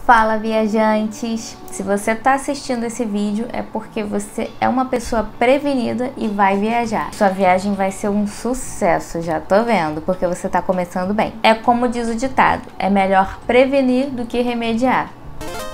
Fala, viajantes! Se você está assistindo esse vídeo é porque você é uma pessoa prevenida e vai viajar. Sua viagem vai ser um sucesso, já tô vendo, porque você está começando bem. É como diz o ditado, é melhor prevenir do que remediar.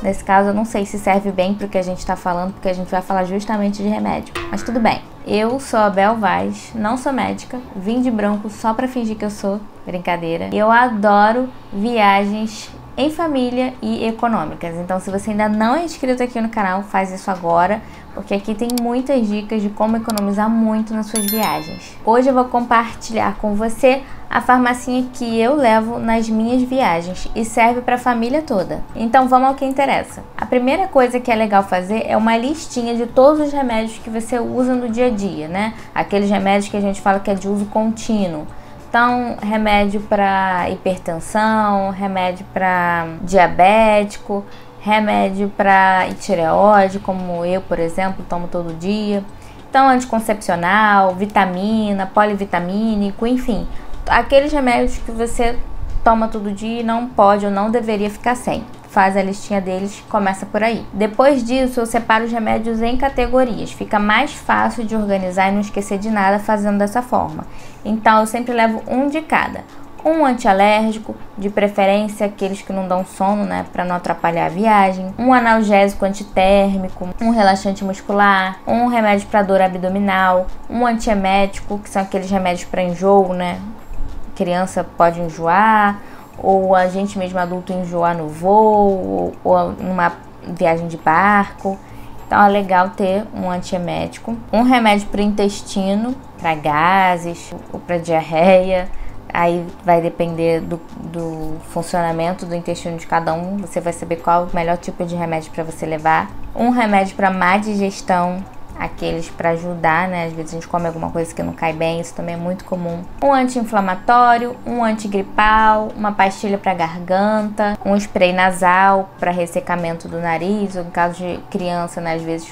Nesse caso eu não sei se serve bem para o que a gente está falando, porque a gente vai falar justamente de remédio. Mas tudo bem. Eu sou a Bel Vaz, não sou médica, vim de branco só para fingir que eu sou, brincadeira. Eu adoro viagens em família e econômicas. Então, se você ainda não é inscrito aqui no canal, faz isso agora, porque aqui tem muitas dicas de como economizar muito nas suas viagens. Hoje eu vou compartilhar com você a farmacinha que eu levo nas minhas viagens e serve para a família toda. Então vamos ao que interessa. A primeira coisa que é legal fazer é uma listinha de todos os remédios que você usa no dia a dia, né? Aqueles remédios que a gente fala que é de uso contínuo. Então, remédio para hipertensão, remédio para diabético, remédio para tireoide, como eu, por exemplo, tomo todo dia. Então, anticoncepcional, vitamina, polivitamínico, enfim, aqueles remédios que você toma todo dia e não pode ou não deveria ficar sem. Faz a listinha deles, começa por aí. Depois disso, eu separo os remédios em categorias. Fica mais fácil de organizar e não esquecer de nada fazendo dessa forma. Então, eu sempre levo um de cada. Um antialérgico, de preferência aqueles que não dão sono, né, para não atrapalhar a viagem. Um analgésico antitérmico, um relaxante muscular, um remédio para dor abdominal, um antiemético, que são aqueles remédios para enjoo, né? Criança pode enjoar, ou a gente mesmo adulto enjoar no voo, ou numa viagem de barco. Então é legal ter um antiemético. Um remédio para o intestino, para gases ou para diarreia. Aí vai depender do funcionamento do intestino de cada um. Você vai saber qual o melhor tipo de remédio para você levar. Um remédio para má digestão, aqueles para ajudar, né? Às vezes a gente come alguma coisa que não cai bem, isso também é muito comum. Um anti-inflamatório, um antigripal, uma pastilha para garganta, um spray nasal para ressecamento do nariz, ou no caso de criança, né? Às vezes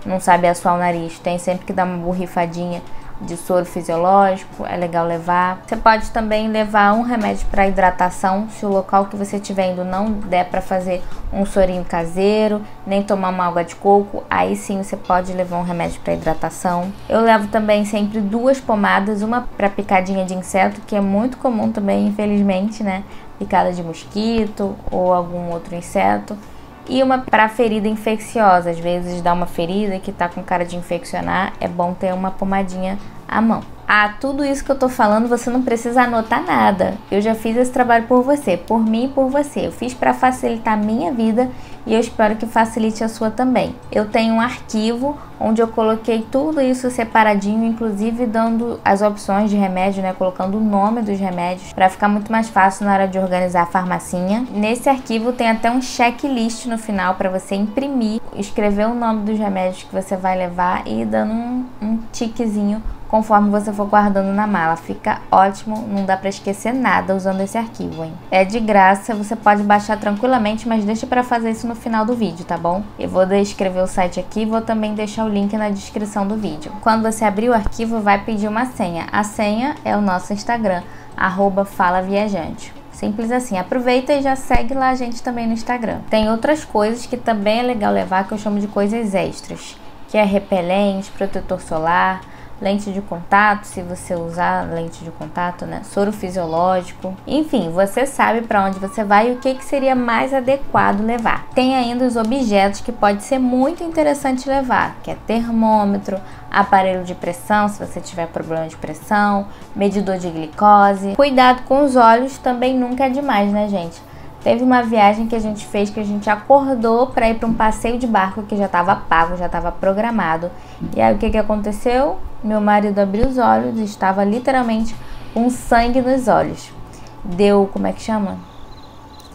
não sabe assoar o nariz, tem sempre que dar uma borrifadinha de soro fisiológico, é legal levar. Você pode também levar um remédio para hidratação, se o local que você estiver indo não der para fazer um sorinho caseiro, nem tomar uma água de coco, aí sim você pode levar um remédio para hidratação. Eu levo também sempre duas pomadas, uma para picadinha de inseto, que é muito comum também, infelizmente, né? Picada de mosquito ou algum outro inseto. E uma para ferida infecciosa, às vezes dá uma ferida que tá com cara de infeccionar, é bom ter uma pomadinha à mão. Tudo isso que eu tô falando você não precisa anotar nada. Eu já fiz esse trabalho por você, por mim e por você. Eu fiz para facilitar a minha vida e eu espero que facilite a sua também. Eu tenho um arquivo onde eu coloquei tudo isso separadinho, inclusive dando as opções de remédio, né? Colocando o nome dos remédios para ficar muito mais fácil na hora de organizar a farmacinha. Nesse arquivo tem até um checklist no final para você imprimir, escrever o nome dos remédios que você vai levar e ir dando um tiquezinho conforme você for guardando na mala. Fica ótimo, não dá para esquecer nada usando esse arquivo, hein? É de graça, você pode baixar tranquilamente, mas deixa para fazer isso no final do vídeo, tá bom? Eu vou escrever o site aqui e vou também deixar o link na descrição do vídeo. Quando você abrir o arquivo, vai pedir uma senha. A senha é o nosso Instagram, @falaviajante. Simples assim. Aproveita e já segue lá a gente também no Instagram. Tem outras coisas que também é legal levar, que eu chamo de coisas extras, que é repelente, protetor solar, lente de contato, se você usar lente de contato, né? Soro fisiológico. Enfim, você sabe para onde você vai e o que seria mais adequado levar. Tem ainda os objetos que pode ser muito interessante levar, que é termômetro, aparelho de pressão, se você tiver problema de pressão, medidor de glicose. Cuidado com os olhos, também nunca é demais, né, gente? Teve uma viagem que a gente fez que a gente acordou para ir para um passeio de barco que já estava pago, já estava programado. E aí o que aconteceu? Meu marido abriu os olhos e estava literalmente com sangue nos olhos. Deu, como é que chama?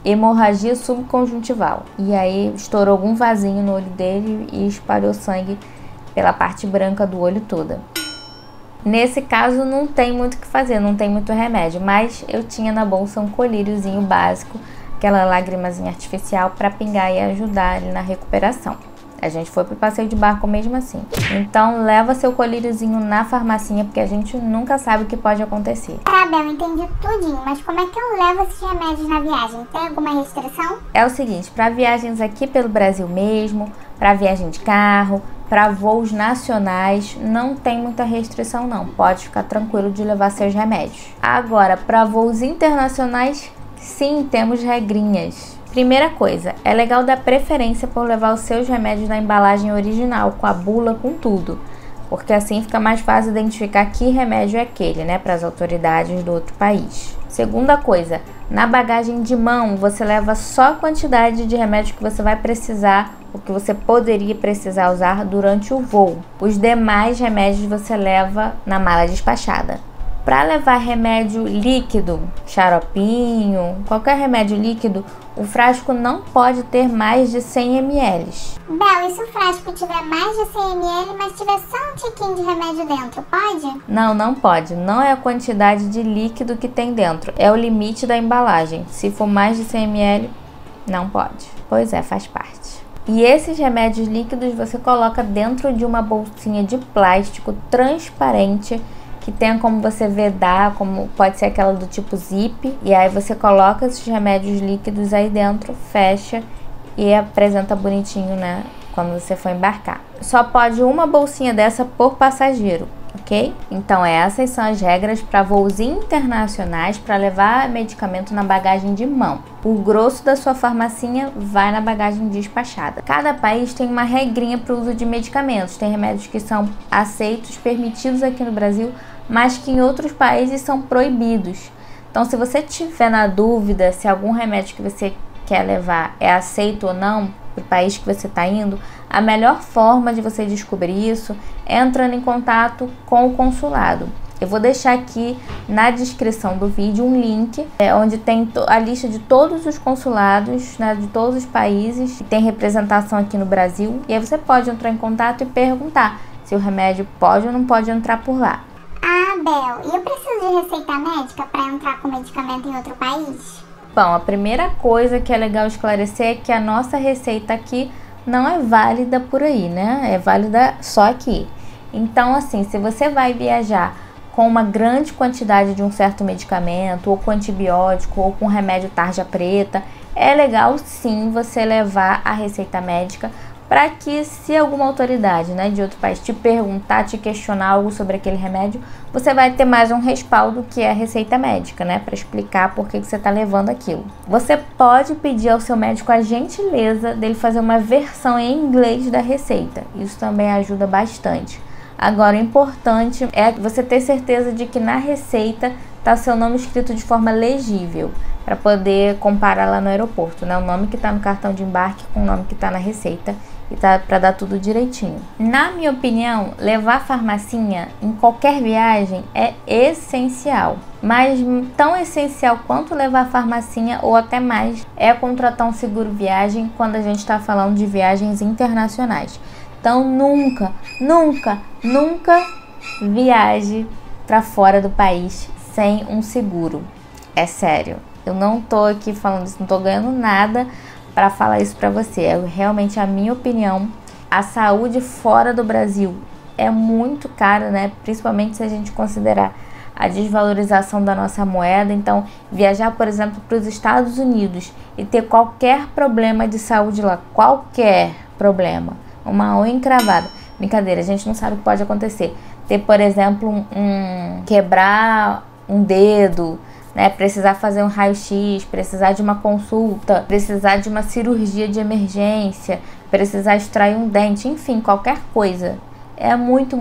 Hemorragia subconjuntival. E aí estourou algum vasinho no olho dele e espalhou sangue pela parte branca do olho toda. Nesse caso não tem muito o que fazer, não tem muito remédio, mas eu tinha na bolsa um colíriozinho básico, aquela lagrimazinha artificial para pingar e ajudar ele na recuperação. A gente foi pro passeio de barco mesmo assim. Então leva seu colíriozinho na farmacinha, porque a gente nunca sabe o que pode acontecer. Tá, Bel, entendi tudinho, mas como é que eu levo esses remédios na viagem? Tem alguma restrição? É o seguinte, para viagens aqui pelo Brasil mesmo, para viagem de carro, para voos nacionais, não tem muita restrição não. Pode ficar tranquilo de levar seus remédios. Agora, para voos internacionais, sim, temos regrinhas. Primeira coisa, é legal dar preferência por levar os seus remédios na embalagem original, com a bula, com tudo. Porque assim fica mais fácil identificar que remédio é aquele, né, para as autoridades do outro país. Segunda coisa, na bagagem de mão, você leva só a quantidade de remédio que você vai precisar, o que você poderia precisar usar durante o voo. Os demais remédios você leva na mala despachada. Para levar remédio líquido, xaropinho, qualquer remédio líquido, o frasco não pode ter mais de 100 ml. Bel, e se o frasco tiver mais de 100 ml, mas tiver só um tiquinho de remédio dentro, pode? Não, não pode. Não é a quantidade de líquido que tem dentro. É o limite da embalagem. Se for mais de 100 ml, não pode. Pois é, faz parte. E esses remédios líquidos você coloca dentro de uma bolsinha de plástico transparente, que tenha como você vedar, como pode ser aquela do tipo zip, e aí você coloca esses remédios líquidos aí dentro, fecha e apresenta bonitinho, né, quando você for embarcar. Só pode uma bolsinha dessa por passageiro, ok? Então essas são as regras para voos internacionais para levar medicamento na bagagem de mão. O grosso da sua farmacinha vai na bagagem despachada. Cada país tem uma regrinha para o uso de medicamentos. Tem remédios que são aceitos, permitidos aqui no Brasil, mas que em outros países são proibidos. Então, se você tiver na dúvida se algum remédio que você quer levar é aceito ou não para o país que você está indo, a melhor forma de você descobrir isso é entrando em contato com o consulado. Eu vou deixar aqui na descrição do vídeo um link onde tem a lista de todos os consulados, né, de todos os países que tem representação aqui no Brasil. E aí você pode entrar em contato e perguntar se o remédio pode ou não pode entrar por lá. Ah, Bel, e eu preciso de receita médica para entrar com medicamento em outro país? Bom, a primeira coisa que é legal esclarecer é que a nossa receita aqui não é válida por aí, né? É válida só aqui. Então, assim, se você vai viajar com uma grande quantidade de um certo medicamento, ou com antibiótico, ou com remédio tarja preta, é legal sim você levar a receita médica para que, se alguma autoridade, né, de outro país te perguntar, te questionar algo sobre aquele remédio, você vai ter mais um respaldo, que é a receita médica, né, para explicar por que você está levando aquilo. Você pode pedir ao seu médico a gentileza dele fazer uma versão em inglês da receita. Isso também ajuda bastante. Agora, o importante é você ter certeza de que na receita está seu nome escrito de forma legível, para poder comparar lá no aeroporto, né? O nome que está no cartão de embarque com o nome que está na receita, e tá para dar tudo direitinho. Na minha opinião, levar farmacinha em qualquer viagem é essencial, mas tão essencial quanto levar farmacinha, ou até mais, é contratar um seguro viagem quando a gente está falando de viagens internacionais. Então nunca viaje para fora do país sem um seguro. É sério. Eu não tô aqui falando isso, não tô ganhando nada para falar isso para você. É realmente a minha opinião. A saúde fora do Brasil é muito cara, né? Principalmente se a gente considerar a desvalorização da nossa moeda. Então, viajar, por exemplo, para os Estados Unidos e ter qualquer problema de saúde lá, qualquer problema, uma unha encravada, brincadeira, a gente não sabe o que pode acontecer. Ter, por exemplo, quebrar um dedo, né, precisar fazer um raio-x, precisar de uma consulta, precisar de uma cirurgia de emergência, precisar extrair um dente, enfim, qualquer coisa. É muito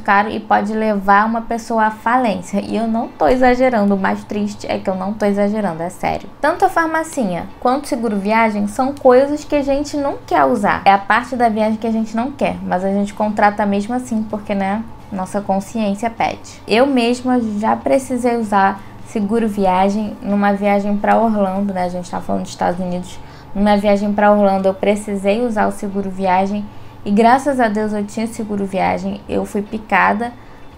caro e pode levar uma pessoa à falência. E eu não tô exagerando, o mais triste é que eu não tô exagerando, é sério. Tanto a farmacinha quanto o seguro viagem são coisas que a gente não quer usar. É a parte da viagem que a gente não quer, mas a gente contrata mesmo assim, porque, né, nossa consciência pede. Eu mesma já precisei usar seguro viagem numa viagem para Orlando, né? A gente tá falando dos Estados Unidos. Numa viagem para Orlando eu precisei usar o seguro viagem e graças a Deus eu tinha seguro viagem. Eu fui picada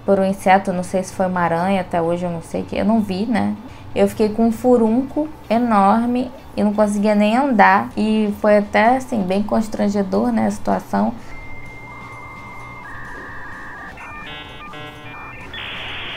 por um inseto, não sei se foi uma aranha, até hoje eu não sei, que eu não vi, né? eu fiquei com um furúnculo enorme e não conseguia nem andar. E foi até assim, bem constrangedor, né, a situação.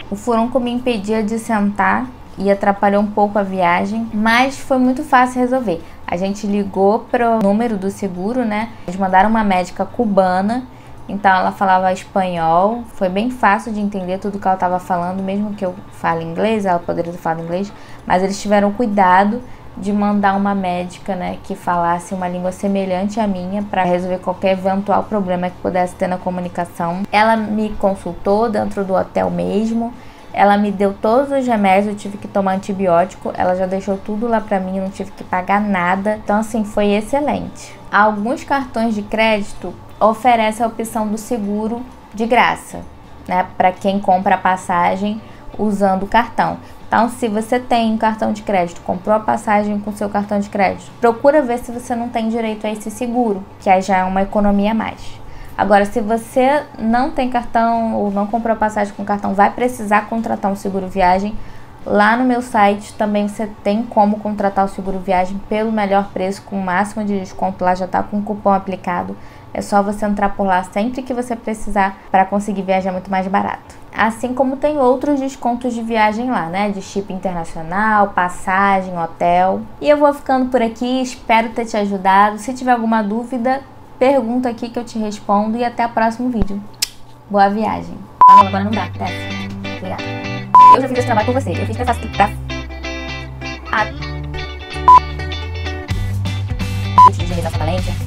O furúnculo me impedia de sentar e atrapalhou um pouco a viagem, mas foi muito fácil resolver. A gente ligou pro número do seguro, né? Eles mandaram uma médica cubana, então ela falava espanhol. Foi bem fácil de entender tudo que ela estava falando, mesmo que eu fale inglês, ela poderia ter falado inglês, mas eles tiveram cuidado de mandar uma médica, né, que falasse uma língua semelhante à minha para resolver qualquer eventual problema que pudesse ter na comunicação. Ela me consultou dentro do hotel mesmo. Ela me deu todos os remédios, eu tive que tomar antibiótico, ela já deixou tudo lá pra mim, não tive que pagar nada. Então assim, foi excelente. Alguns cartões de crédito oferecem a opção do seguro de graça, né, para quem compra a passagem usando o cartão. Então, se você tem um cartão de crédito, comprou a passagem com seu cartão de crédito, procura ver se você não tem direito a esse seguro, que aí já é uma economia a mais. Agora, se você não tem cartão ou não comprou a passagem com cartão, vai precisar contratar um seguro viagem. Lá no meu site também você tem como contratar o seguro viagem pelo melhor preço, com o máximo de desconto. Lá já está com um cupom aplicado. É só você entrar por lá sempre que você precisar para conseguir viajar muito mais barato. Assim como tem outros descontos de viagem lá, né? De chip internacional, passagem, hotel. E eu vou ficando por aqui, espero ter te ajudado. Se tiver alguma dúvida, pergunta aqui que eu te respondo e até o próximo vídeo. Boa viagem. Ah, não, agora não dá. Desce. Obrigada. Eu já fiz esse trabalho com você. Eu fiz pra facilitar. Utilizei essa valência.